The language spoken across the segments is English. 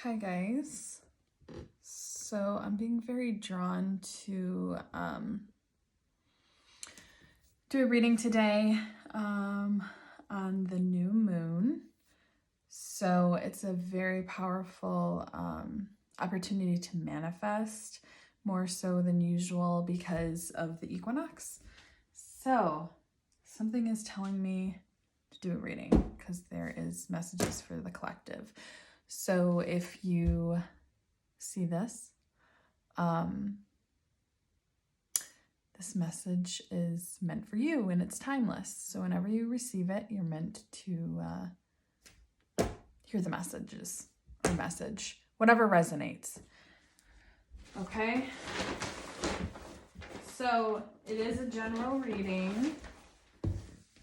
Hi guys. So I'm being very drawn to do a reading today on the new moon. So it's a very powerful opportunity to manifest, more so than usual because of the equinox. So something is telling me to do a reading because there is messages for the collective. So if you see this, this message is meant for you and it's timeless. So whenever you receive it, you're meant to hear the message, whatever resonates. Okay? So it is a general reading.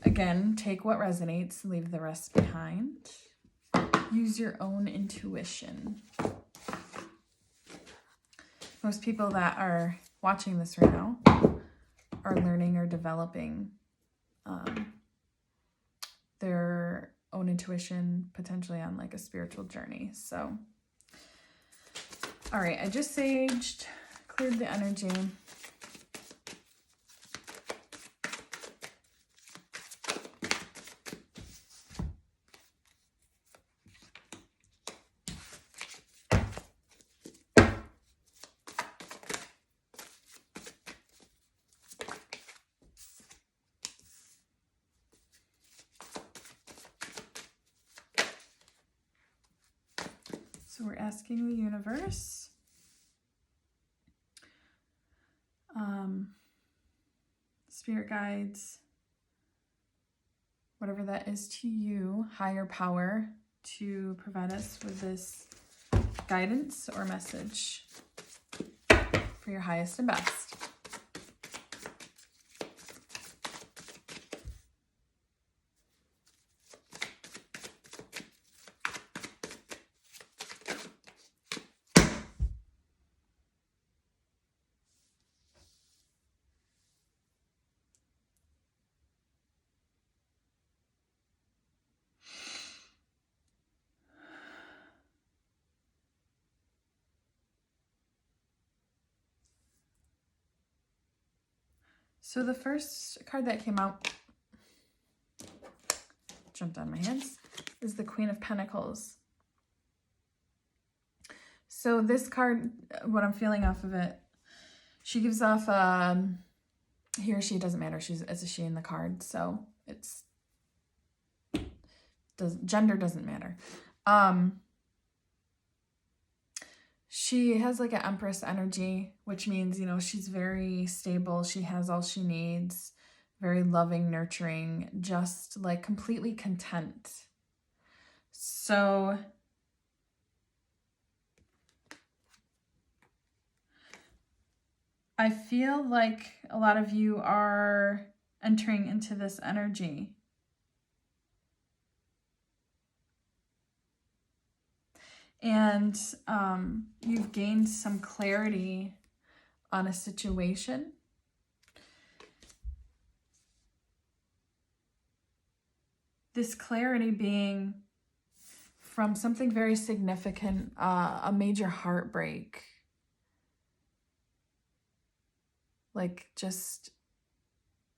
Again, take what resonates, leave the rest behind. Use your own intuition. Most people that are watching this right now are learning or developing their own intuition, potentially on like a spiritual journey. So, all right, I just saged, cleared the energy. So we're asking the universe, spirit guides, whatever that is to you, higher power, to provide us with this guidance or message for your highest and best. So the first card that came out, jumped on my hands, is the Queen of Pentacles. So this card, what I'm feeling off of it, she gives off, he or she, doesn't matter, it's a she in the card, so gender doesn't matter. She has like an Empress energy, which means, you know, she's very stable. She has all she needs, very loving, nurturing, just like completely content. So I feel like a lot of you are entering into this energy. And you've gained some clarity on a situation. This clarity being from something very significant, a major heartbreak. Like just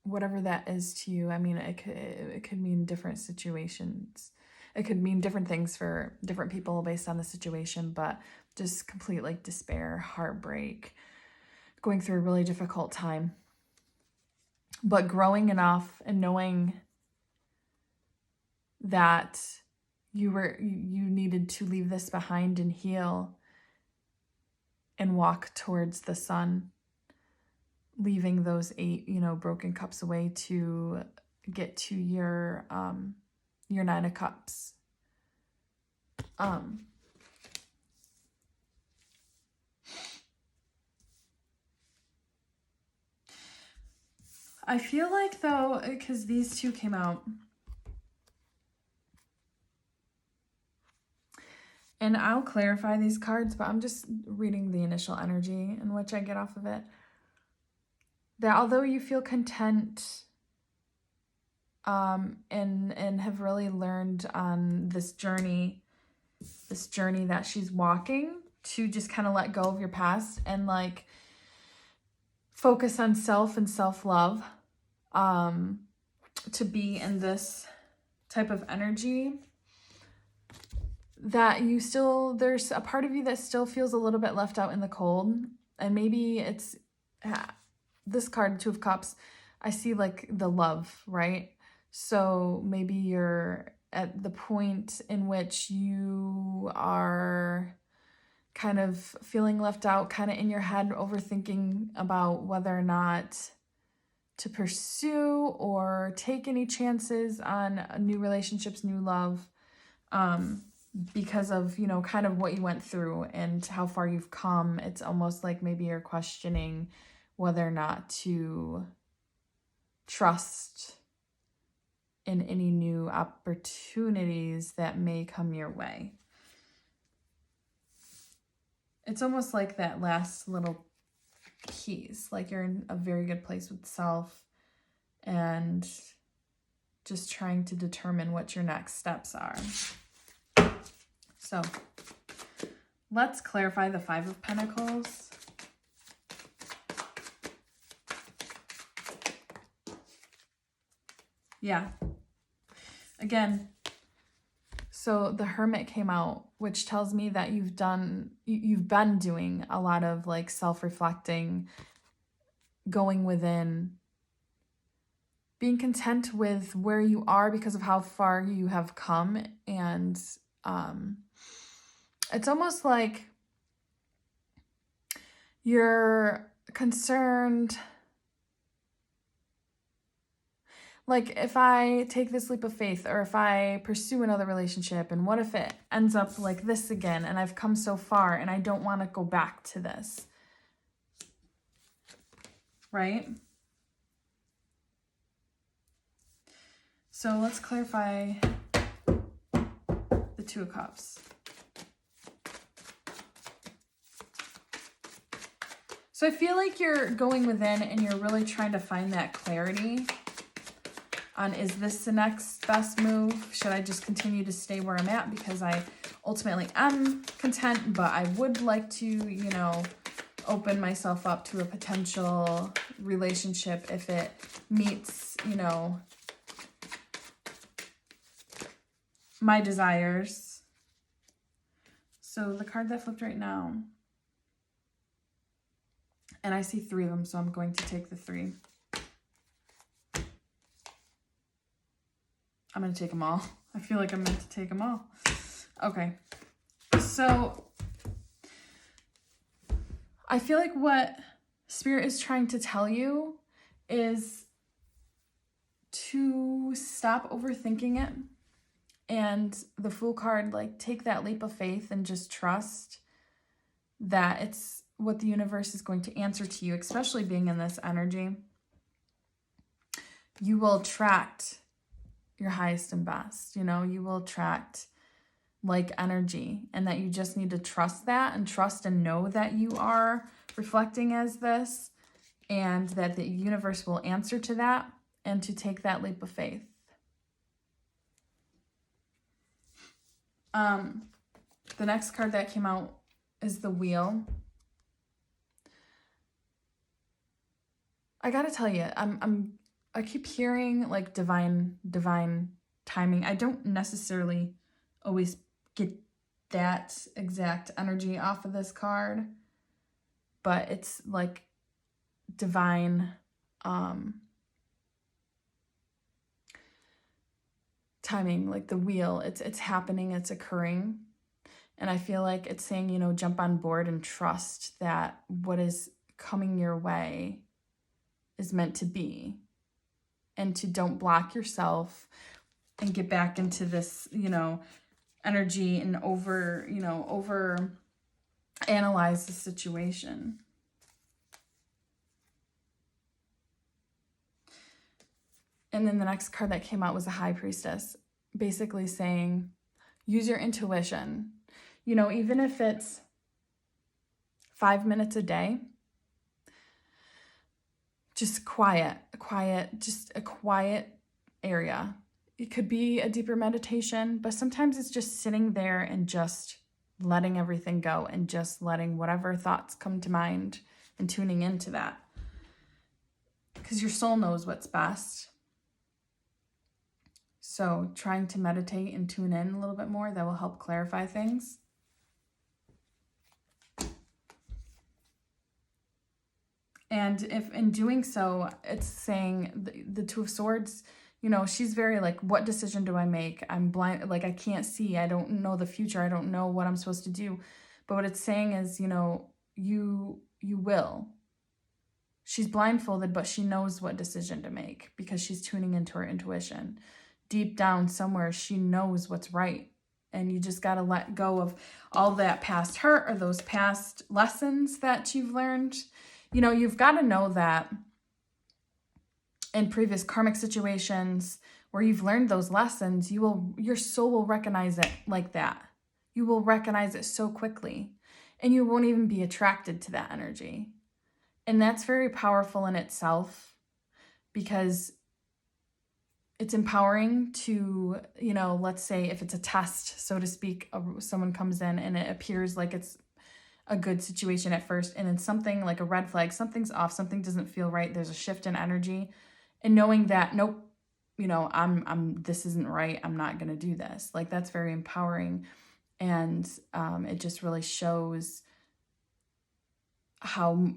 whatever that is to you. I mean, it could mean different situations. It could mean different things for different people based on the situation, but just complete like despair, heartbreak, going through a really difficult time. But growing enough and knowing that you needed to leave this behind and heal and walk towards the sun, leaving those 8, broken cups away to get to your 9 of Cups. I feel like though, because these two came out, and I'll clarify these cards, but I'm just reading the initial energy in which I get off of it. That although you feel content and have really learned on this journey this journey that she's walking, to just kind of let go of your past and like focus on self and self-love, to be in this type of energy that you still, there's a part of you that still feels a little bit left out in the cold. And maybe it's this card, Two of Cups, I see like the love, right? So maybe you're at the point in which you are kind of feeling left out, kind of in your head, overthinking about whether or not to pursue or take any chances on new relationships, new love, because of, you know, kind of what you went through and how far you've come. It's almost like maybe you're questioning whether or not to trust in any new opportunities that may come your way. It's almost like that last little piece, like you're in a very good place with self and just trying to determine what your next steps are. So let's clarify the Five of Pentacles. Yeah. Again, so the Hermit came out, which tells me that you've been doing a lot of like self-reflecting, going within, being content with where you are because of how far you have come. And it's almost like you're concerned, like if I take this leap of faith, or if I pursue another relationship, and what if it ends up like this again, and I've come so far and I don't want to go back to this, right? So let's clarify the Two of Cups. So I feel like you're going within and you're really trying to find that clarity on, is this the next best move? Should I just continue to stay where I'm at because I ultimately am content, but I would like to, you know, open myself up to a potential relationship if it meets, you know, my desires. So the card that flipped right now, and I see three of them, so I'm going to take the three. I'm going to take them all. I feel like I'm meant to take them all. Okay. So I feel like what Spirit is trying to tell you is to stop overthinking it. And the Fool card, like, take that leap of faith and just trust that it's what the universe is going to answer to you, especially being in this energy. You will attract your highest and best, you know, you will attract like energy, and that you just need to trust that, and trust and know that you are reflecting as this, and that the universe will answer to that, and to take that leap of faith. The next card that came out is the Wheel. I gotta tell you, I keep hearing like divine timing. I don't necessarily always get that exact energy off of this card, but it's like divine timing, like the wheel. It's happening, it's occurring. And I feel like it's saying, you know, jump on board and trust that what is coming your way is meant to be. And to don't block yourself and get back into this, you know, energy and over analyze the situation. And then the next card that came out was the High Priestess, basically saying, use your intuition. You know, even if it's 5 minutes a day, just just a quiet area it could be a deeper meditation, but sometimes it's just sitting there and just letting everything go and just letting whatever thoughts come to mind and tuning into that. Because your soul knows what's best. So trying to meditate and tune in a little bit more, that will help clarify things. And if in doing so, it's saying the Two of Swords, you know, she's very like, what decision do I make? I'm blind, like I can't see. I don't know the future. I don't know what I'm supposed to do. But what it's saying is, you know, you will. She's blindfolded, but she knows what decision to make because she's tuning into her intuition. Deep down somewhere, she knows what's right. And you just got to let go of all that past hurt or those past lessons that you've learned. You know, you've got to know that in previous karmic situations where you've learned those lessons, your soul will recognize it like that. You will recognize it so quickly, and you won't even be attracted to that energy. And that's very powerful in itself, because it's empowering to, you know, let's say if it's a test, so to speak, someone comes in and it appears like it's a good situation at first, and then something like a red flag, something's off, something doesn't feel right, there's a shift in energy, and knowing that, nope, you know, this isn't right, I'm not going to do this. Like, that's very empowering. And it just really shows how,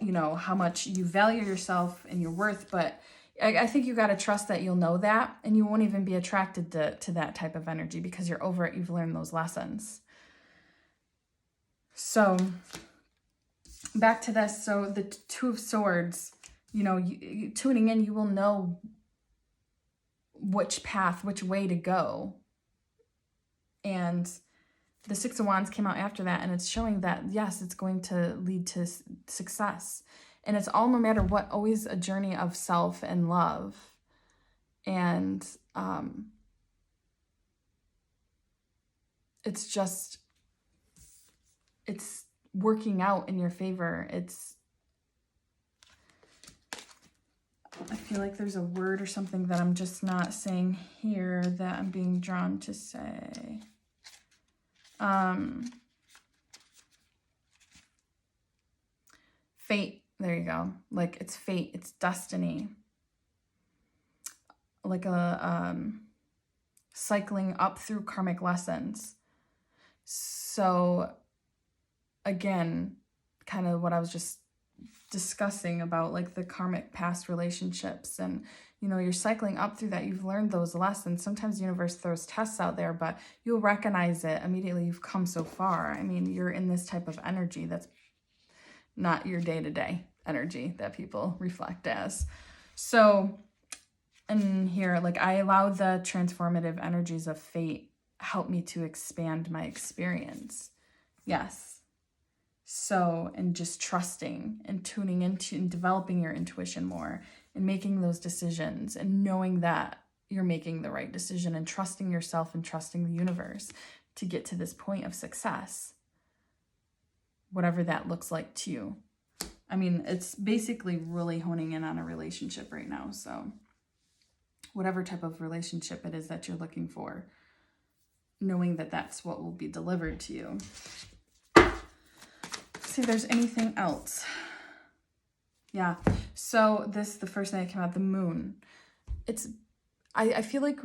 you know, how much you value yourself and your worth. But I think you got to trust that you'll know that, and you won't even be attracted to that type of energy because you're over it. You've learned those lessons. So back to this. So the Two of Swords, you know, tuning in, you will know which path, which way to go. And the Six of Wands came out after that, and it's showing that, yes, it's going to lead to success. And it's all, no matter what, always a journey of self and love. And it's just, it's working out in your favor. I feel like there's a word or something that I'm just not saying here that I'm being drawn to say. Fate. There you go. Like, it's fate. It's destiny. Like a cycling up through karmic lessons. So again, kind of what I was just discussing about, like the karmic past relationships, and you know, you're cycling up through that. You've learned those lessons. Sometimes the universe throws tests out there, but you'll recognize it immediately. You've come so far. I mean, you're in this type of energy that's not your day-to-day energy that people reflect as. So, and here, like, I allow the transformative energies of fate help me to expand my experience. Yes. So, and just trusting and tuning into and developing your intuition more and making those decisions and knowing that you're making the right decision and trusting yourself and trusting the universe to get to this point of success, whatever that looks like to you. I mean, it's basically really honing in on a relationship right now. So whatever type of relationship it is that you're looking for, knowing that that's what will be delivered to you. See if there's anything else. Yeah. So this, the first thing that came out, the moon. It's, I feel like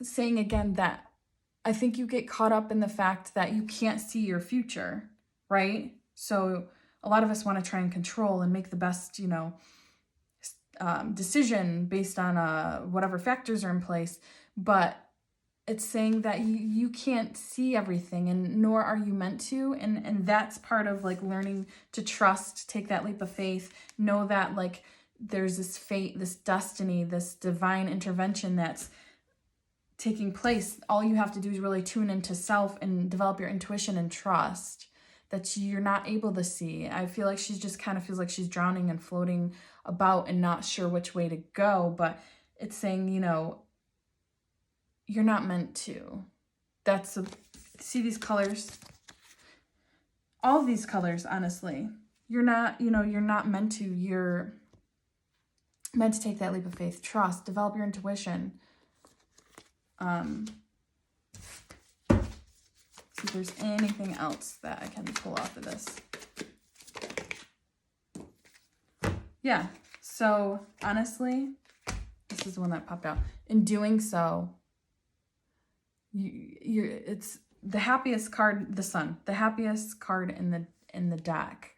saying again that I think you get caught up in the fact that you can't see your future, right? So a lot of us want to try and control and make the best, you know, decision based on whatever factors are in place. But it's saying that you can't see everything, and nor are you meant to. And that's part of like learning to trust, take that leap of faith, know that like there's this fate, this destiny, this divine intervention that's taking place. All you have to do is really tune into self and develop your intuition and trust that you're not able to see. I feel like she just kind of feels like she's drowning and floating about and not sure which way to go. But it's saying, you know, you're not meant to. See these colors? All of these colors, honestly. You're not, you know, you're not meant to. You're meant to take that leap of faith, trust, develop your intuition, See if there's anything else that I can pull off of this. Yeah, so honestly, this is the one that popped out. In doing so, it's the happiest card, the Sun, the happiest card in the deck.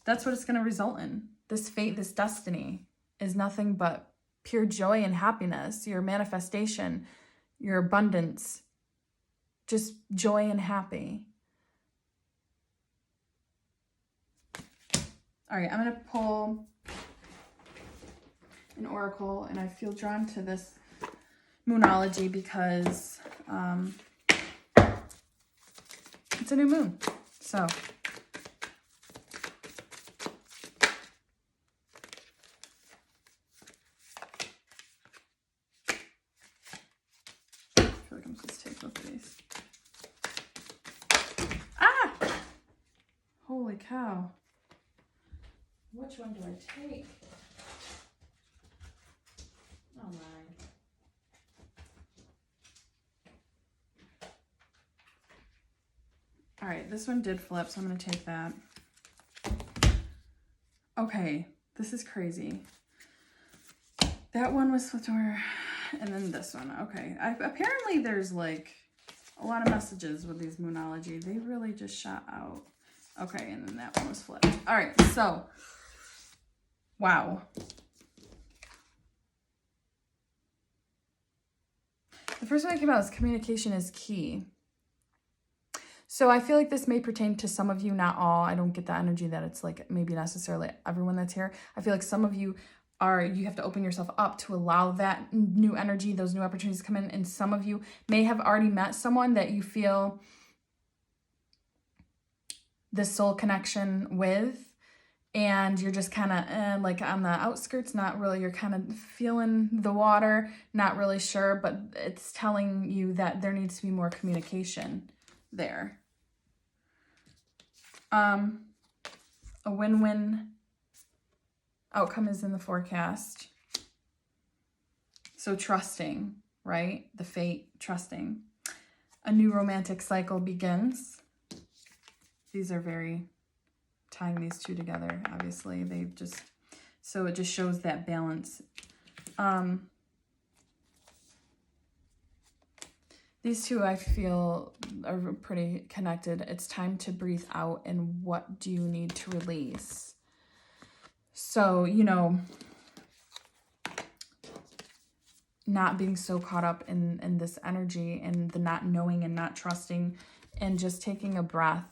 That's what it's gonna result in. This fate, this destiny is nothing but pure joy and happiness, your manifestation, your abundance, just joy and happy. All right, I'm going to pull an oracle, and I feel drawn to this Moonology because it's a new moon. So I feel like I'm supposed to take both of these. Ah! Holy cow. Which one do I take? Oh my. All right, this one did flip, so I'm going to take that. Okay, this is crazy. That one was flipped over, and then this one. Okay, apparently there's like a lot of messages with these Moonology. They really just shot out. Okay, and then that one was flipped. All right, so, wow. The first one that came out is communication is key. So I feel like this may pertain to some of you, not all. I don't get the energy that it's like maybe necessarily everyone that's here. I feel like some of you you have to open yourself up to allow that new energy, those new opportunities to come in. And some of you may have already met someone that you feel this soul connection with, and you're just kind of like on the outskirts, not really, you're kind of feeling the water, not really sure, but it's telling you that there needs to be more communication there. A win-win outcome is in the forecast. So trusting, right? The fate, trusting. A new romantic cycle begins. These are very tying these two together, obviously. So it just shows that balance. These two I feel are pretty connected. It's time to breathe out, and what do you need to release? So, you know, not being so caught up in this energy and the not knowing and not trusting, and just taking a breath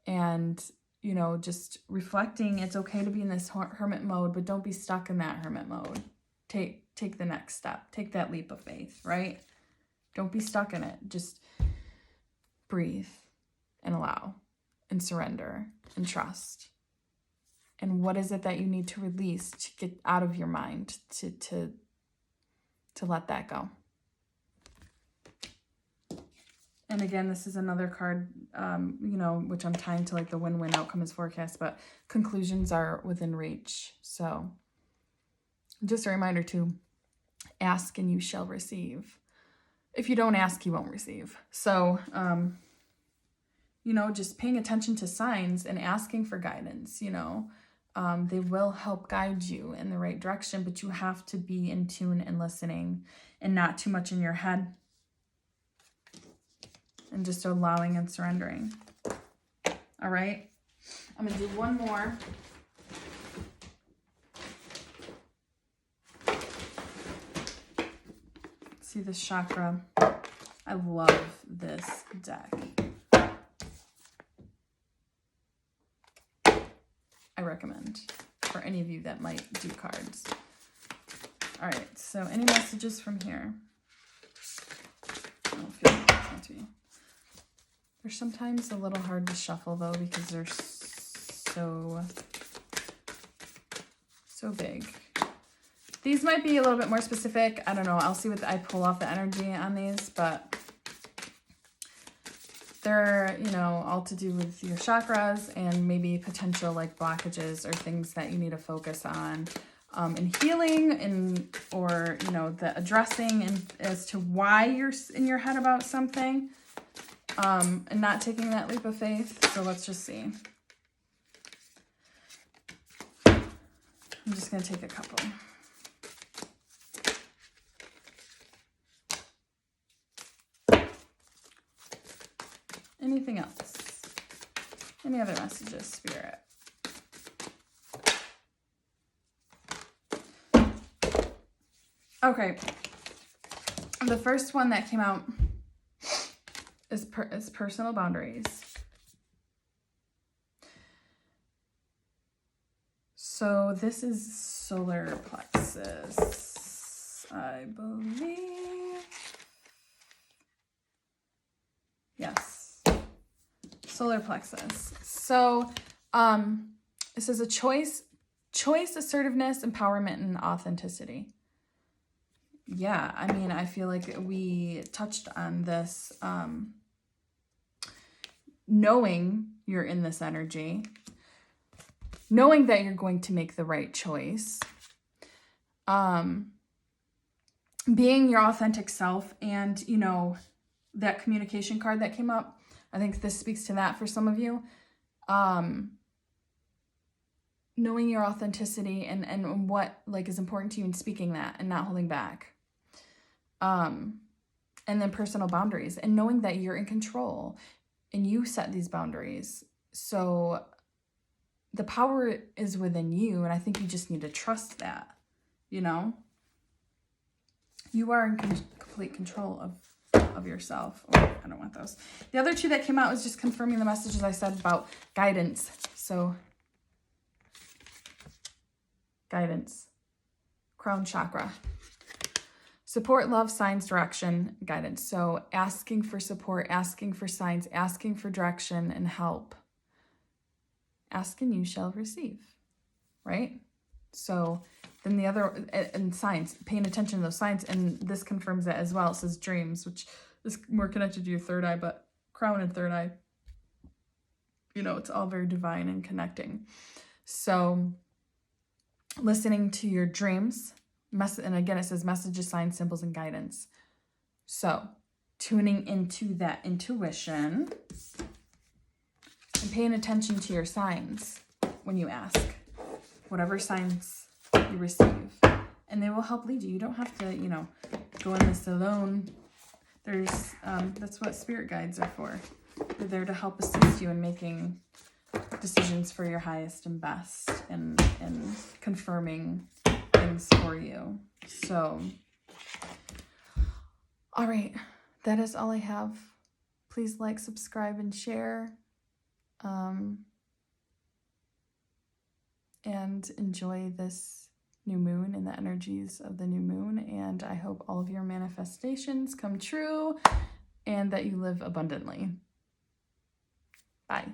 and, you know, just reflecting. It's okay to be in this hermit mode, but don't be stuck in that hermit mode. Take the next step. Take that leap of faith, right? Don't be stuck in it. Just breathe and allow and surrender and trust. And what is it that you need to release to get out of your mind to let that go? And again, this is another card, you know, which I'm tying to like the win-win outcome is forecast, but conclusions are within reach. So just a reminder to ask and you shall receive. If you don't ask, you won't receive. So, you know, just paying attention to signs and asking for guidance, you know, they will help guide you in the right direction, but you have to be in tune and listening and not too much in your head, and just allowing and surrendering. All right. I'm going to do one more. See this chakra. I love this deck. I recommend for any of you that might do cards. All right, so any messages from here? I don't feel like it's meant to be. They're sometimes a little hard to shuffle though, because they're so big. These might be a little bit more specific. I don't know. I'll see what I pull off the energy on these, but they're, you know, all to do with your chakras and maybe potential like blockages or things that you need to focus on. in healing or, you know, the addressing and as to why you're in your head about something, and not taking that leap of faith. So let's just see. I'm just going to take a couple. Anything else? Any other messages, Spirit? Okay. The first one that came out is personal boundaries. So this is solar plexus, I believe. Yes. Solar plexus. So this is a choice, assertiveness, empowerment, and authenticity. Yeah, I mean, I feel like we touched on this, knowing you're in this energy, knowing that you're going to make the right choice, being your authentic self, and, you know, that communication card that came up, I think this speaks to that for some of you. Knowing your authenticity and what like is important to you and speaking that and not holding back. And then personal boundaries and knowing that you're in control and you set these boundaries. So the power is within you. And I think you just need to trust that, you know, you are in complete control of yourself. Oh, I don't want those. The other two that came out was just confirming the messages I said about guidance. So guidance, crown chakra, support, love, signs, direction, guidance. So asking for support, asking for signs, asking for direction and help. Ask and you shall receive, right? So then the other, and signs, paying attention to those signs. And this confirms that as well. It says dreams, which is more connected to your third eye, but crown and third eye, you know, it's all very divine and connecting. So listening to your dreams, and again, it says messages, signs, symbols, and guidance. So tuning into that intuition and paying attention to your signs when you ask, whatever signs you receive, and they will help lead you. You don't have to, you know, go in this alone. There's, that's what spirit guides are for. They're there to help assist you in making decisions for your highest and best and confirming things for you. So, all right, that is all I have. Please like, subscribe, and share. And enjoy this new moon and the energies of the new moon. And I hope all of your manifestations come true and that you live abundantly. Bye.